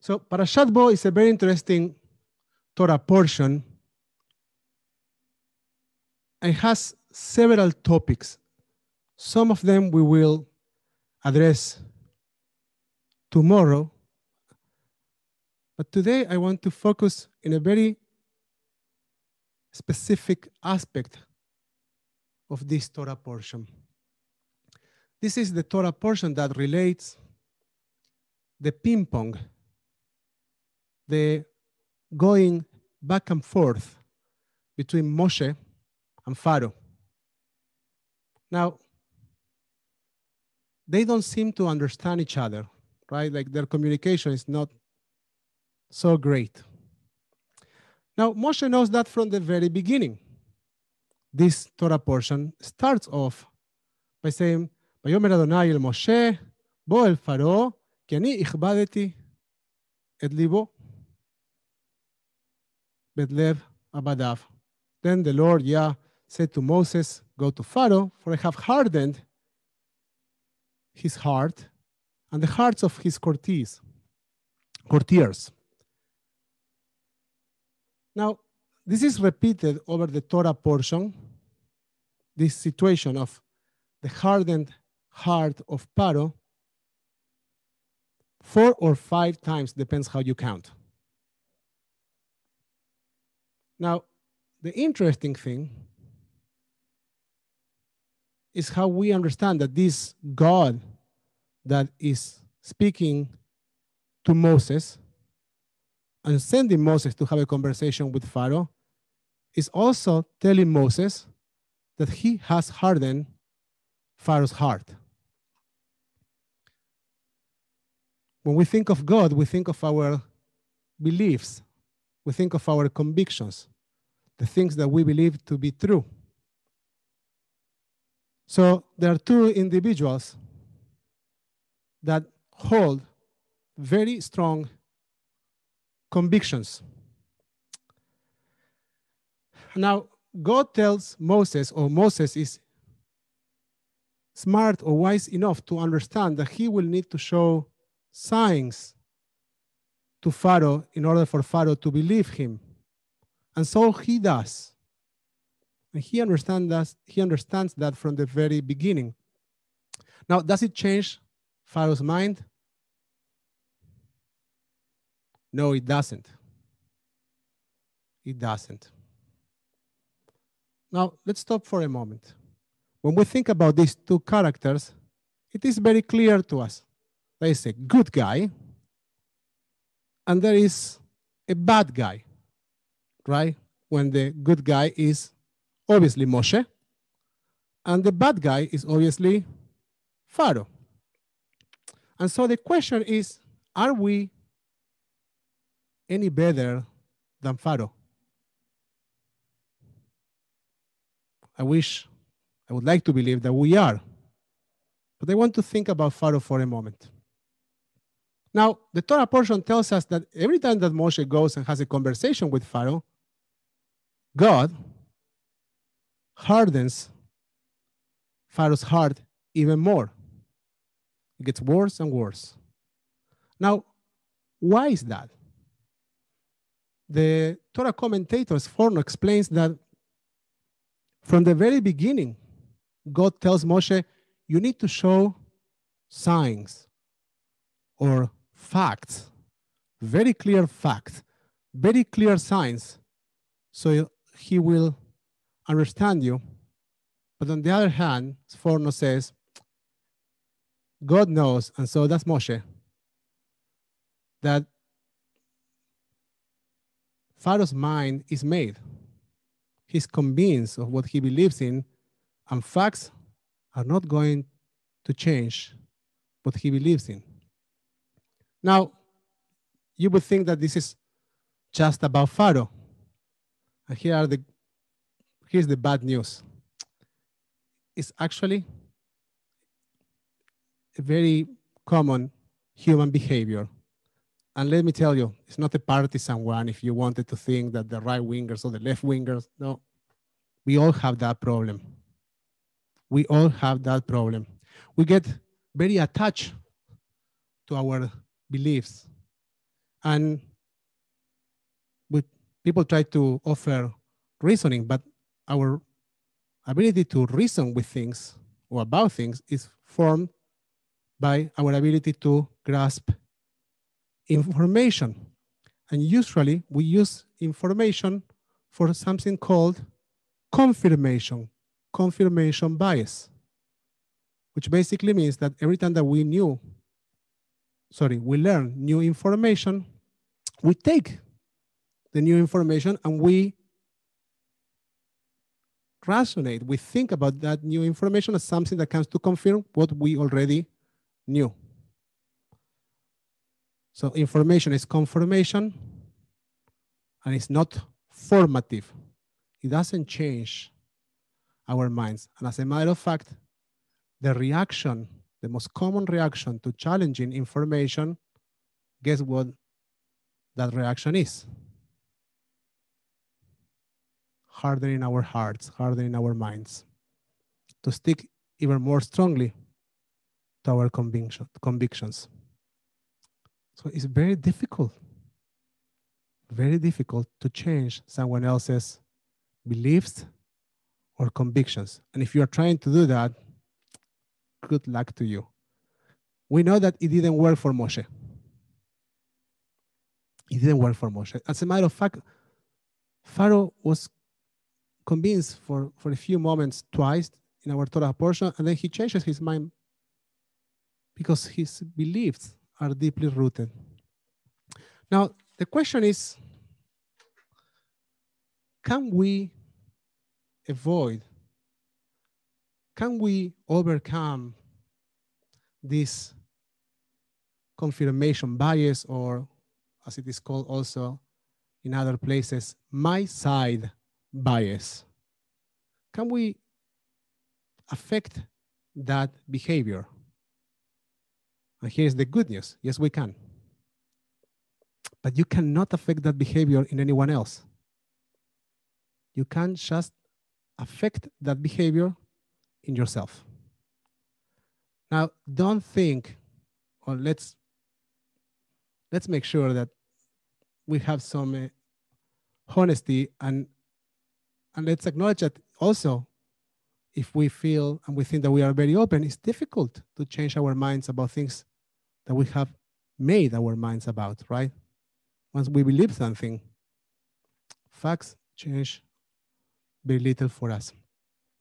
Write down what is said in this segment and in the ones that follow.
So Parashat Bo is a very interesting Torah portion. It has several topics. Some of them we will address tomorrow. But today I want to focus in a very specific aspect of this Torah portion. This is the Torah portion that relates the ping pong, the going back and forth between Moshe and Pharaoh. Now, they don't seem to understand each other, right? Like their communication is not so great. Now, Moshe knows that from the very beginning. This Torah portion starts off by saying, ויאמר אדוני אל משה, בוא אל פרעה, כי אני הכבדתי את ליבו, ואת לב עבדיו. Then the Lord Yah said to Moses, go to Pharaoh, for I have hardened his heart and the hearts of his courtiers. Now, this is repeated over the Torah portion, this situation of the hardened heart of Pharaoh, 4 or 5 times, depends how you count. Now, the interesting thing is how we understand that this God that is speaking to Moses and sending Moses to have a conversation with Pharaoh is also telling Moses that he has hardened Pharaoh's heart. When we think of God, we think of our beliefs. We think of our convictions, the things that we believe to be true. So there are 2 individuals that hold very strong convictions. Now, God tells Moses, or Moses is smart or wise enough to understand that he will need to show signs to Pharaoh in order for Pharaoh to believe him. And so he does. And he understands that from the very beginning. Now, does it change Pharaoh's mind? No, it doesn't. It doesn't. Now, let's stop for a moment. When we think about these 2 characters, it is very clear to us. There is a good guy, and there is a bad guy, right? When the good guy is obviously Moshe, and the bad guy is obviously Pharaoh. And so the question is, are we any better than Pharaoh? I would like to believe that we are. But I want to think about Pharaoh for a moment. Now, the Torah portion tells us that every time that Moshe goes and has a conversation with Pharaoh, God hardens Pharaoh's heart even more. It gets worse and worse. Now, why is that? The Torah commentators, Forno, explains that from the very beginning, God tells Moshe, you need to show signs or facts, very clear facts, very clear signs, so he will understand you. But on the other hand, Forno says, God knows, and so does Moshe, that Pharaoh's mind is made. He's convinced of what he believes in, and facts are not going to change what he believes in. Now, you would think that this is just about Pharaoh. And here's the bad news. It's actually a very common human behavior. And let me tell you, it's not a partisan one if you wanted to think that the right-wingers or the left-wingers, no. We all have that problem. We all have that problem. We get very attached to our beliefs. And people try to offer reasoning, but our ability to reason with things or about things is formed by our ability to grasp information. And usually we use information for something called confirmation bias, which basically means that every time that we learn new information, we take the new information and we resonate, we think about that new information as something that comes to confirm what we already knew. So information is confirmation, and it's not formative. It doesn't change our minds. And as a matter of fact, the most common reaction to challenging information, guess what that reaction is? Hardening our hearts, hardening our minds, to stick even more strongly to our convictions. So it's very difficult to change someone else's beliefs or convictions. And if you are trying to do that, good luck to you. We know that it didn't work for Moshe. It didn't work for Moshe. As a matter of fact, Pharaoh was convinced for a few moments twice in our Torah portion, and then he changes his mind because his beliefs are deeply rooted. Now, the question is, can we overcome this confirmation bias, or as it is called also in other places, my side bias? Can we affect that behavior? And here's the good news. Yes, we can. But you cannot affect that behavior in anyone else. You can just affect that behavior in yourself. Now, don't think, or let's make sure that we have some honesty, and let's acknowledge that also, if we feel and we think that we are very open, it's difficult to change our minds about things that we have made our minds about, right? Once we believe something, facts change very little for us.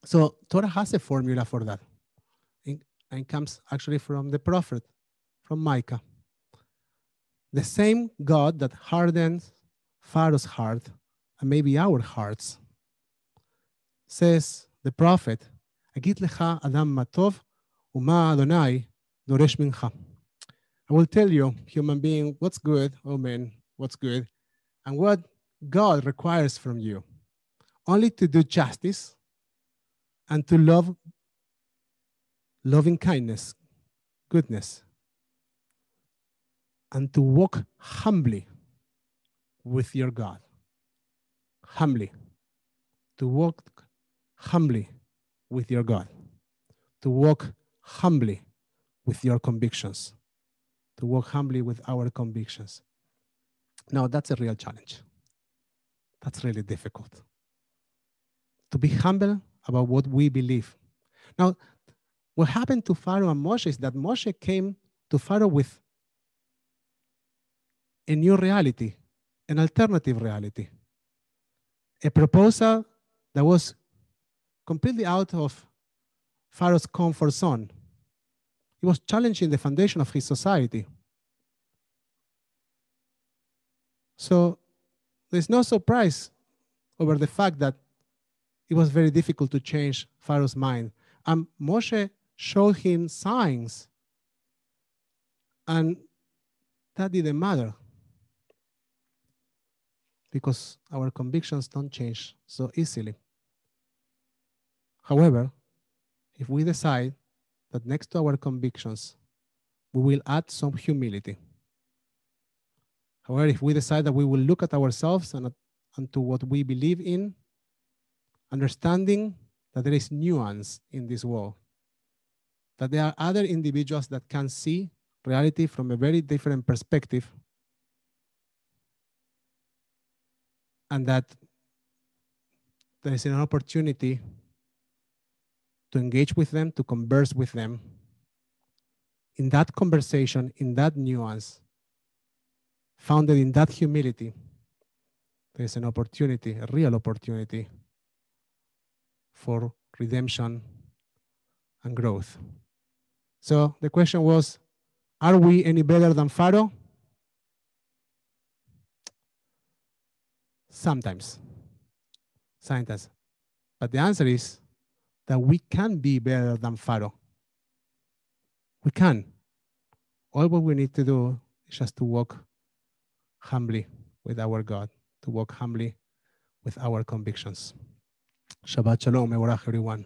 So Torah has a formula for that. And it comes actually from the prophet, from Micah. The same God that hardens Pharaoh's heart, and maybe our hearts, says the prophet, Agit lecha adam matov, uma Adonai doresh mincha. I will tell you, human being, what's good, oh man, what's good, and what God requires from you. Only to do justice and to love loving kindness, goodness, and to walk humbly with your God. Humbly. To walk humbly with your God. To walk humbly with your convictions. To walk humbly with our convictions. Now, that's a real challenge. That's really difficult. To be humble about what we believe. Now, what happened to Pharaoh and Moshe is that Moshe came to Pharaoh with a new reality, an alternative reality, a proposal that was completely out of Pharaoh's comfort zone. It was challenging the foundation of his society. So there's no surprise over the fact that it was very difficult to change Pharaoh's mind. And Moshe showed him signs, and that didn't matter because our convictions don't change so easily. However, if we decide that next to our convictions, we will add some humility. However, if we decide that we will look at ourselves and to what we believe in, understanding that there is nuance in this world, that there are other individuals that can see reality from a very different perspective, and that there is an opportunity to engage with them, to converse with them. In that conversation, in that nuance, founded in that humility, there is an opportunity, a real opportunity for redemption and growth. So the question was, are we any better than Pharaoh? Sometimes. But the answer is that we can be better than Pharaoh. We can. All what we need to do is just to walk humbly with our God, to walk humbly with our convictions. Shabbat Shalom, Mevorach everyone.